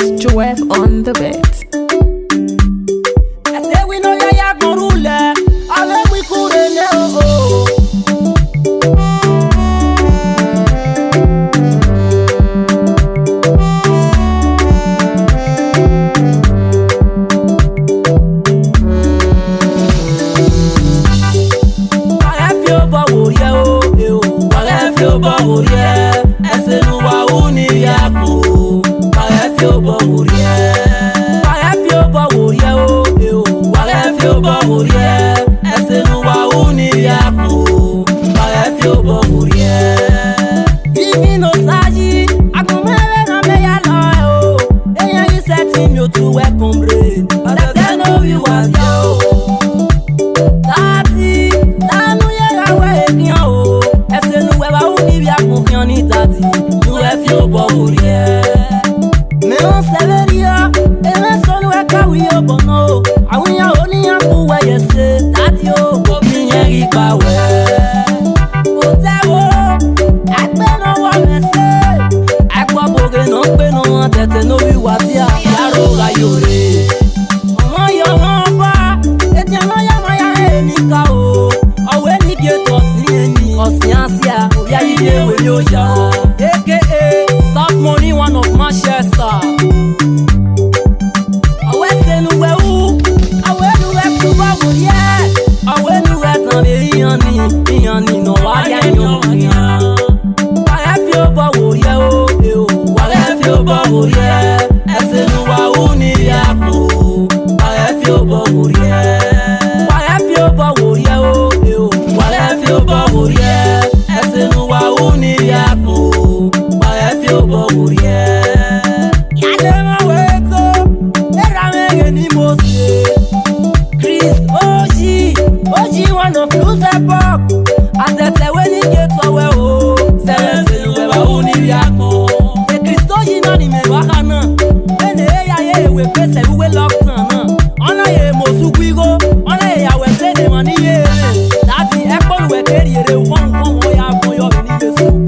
It's Joef on the beat. Esewi no ya gborule, ale we kurele oh. Esenuwaru ni yaku, parefi obo wurie. Parefi obo wurie o, parefi obo wurie. Esenuwaru ni yaku, parefi obo wurie. Ibi no saji, akumere na me ya lo o. Eyan yi seti mi o tu we kumbre, but I tell no you was yo. Tati, lanu ye rawe eniyan o. Esenuwaru ni yaku kiyan ni tati. Efi obo wurie. Me on severia, ere sonu e kawi obono. Awunya oniyan kuwe yese, tati o obi yen ri pawe. O tewo, agbe no wo mese. Agbo boge no pe no tete no wi wa ti a yaro ga yore. Omo yo won ba, eti no ya ma ya eni ka o. Owe ni geto si eni, osin asia, oya iye we yo ya. Stop money, one of Manchester. Esenuwaru, Esenuwaru kuba wurie. Esenuwaru tambe iyani no waya nyonya. Parefi obo wurie o, parefi obo wurie. Esenuwaru ni yaku, parefi obo wurie. Parefi obo wurie o, parefi obo wurie. Esenuwaru ni yaku. Parefi obo wurie. Yale ma weto, era me ni mose. Chris Oji one of loser pop. Atete we ni geto we o. Esenuwaru ni yaku. E Chris Oji na ni me wakana. Ene ya ye we pese we lockdown na. Ona ye mosu kwigo, ona ye ya we se de mani ye. Dati ekpolu we keri ere won o ya fun yo ni Yesu.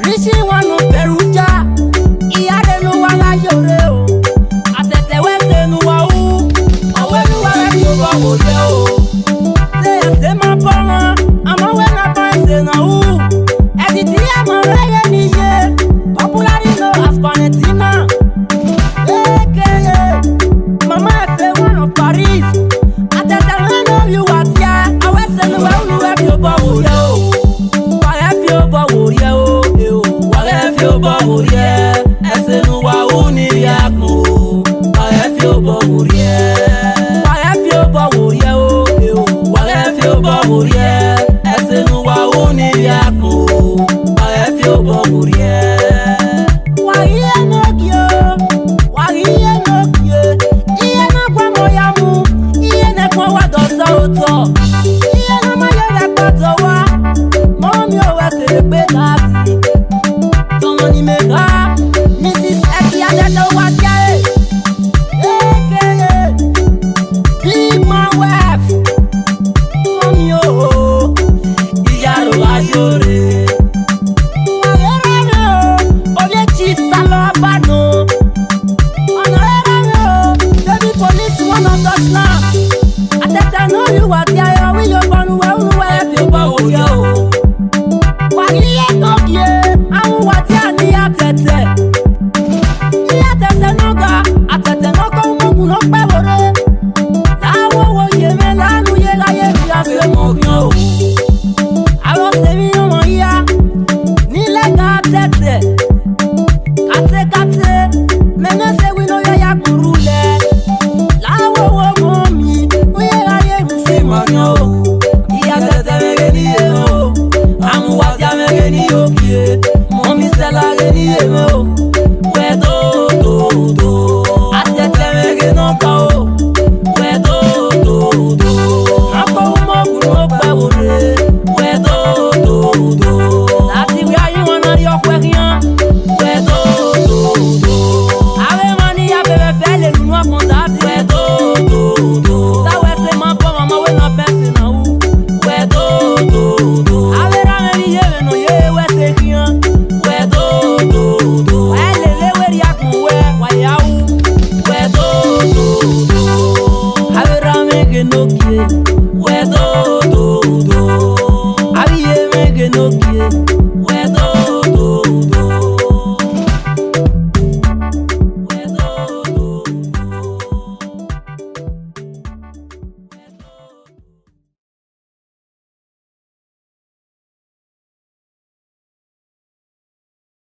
Rishi wanu peruja, iya denu wala yore o. Atete we Esenuwaru, owe nu wala fi obo wurie o. Se ma poma, ama we na pa Esenuwaru. Editi ama reye ni ye, popularly known as Panetina. Mama Efe one of Paris. Atete we know you are here, awe Esenuwaru nu we fi obo wurie o. Parefi obo wurie o, parefi obo wurie. Esenuwaru ni yaku, parefi obo wurie. Parefi obo wurie o, parefi obo wurie. Esenuwaru ni yaku, parefi obo wurie. Waiye no kyo, waiye no kyo. Iye na kwa moya mu, iye na kwa wadosa oto. Iye na mayore koto wa. Mommy always say the lati. Don't ni me ga, Mrs. Eki adeto wa jae. Big man wife. Mommy oh, iyaro ajore. Ayere oye chief salo abano. Ayere baby police one of us now. Atete know you are there, we your banu we unu we fi obo wurie o. Waliye nokye, awu wati ani atete. Ni atete noga, atete noko umogun no pe wore. Lawo wo ye me lanu ye la ye bi ase mogun o. Awo se mi omo ya, ni lega atete. Kate, me no se wi no ya kurule. Lawo wo mo mi. Wedo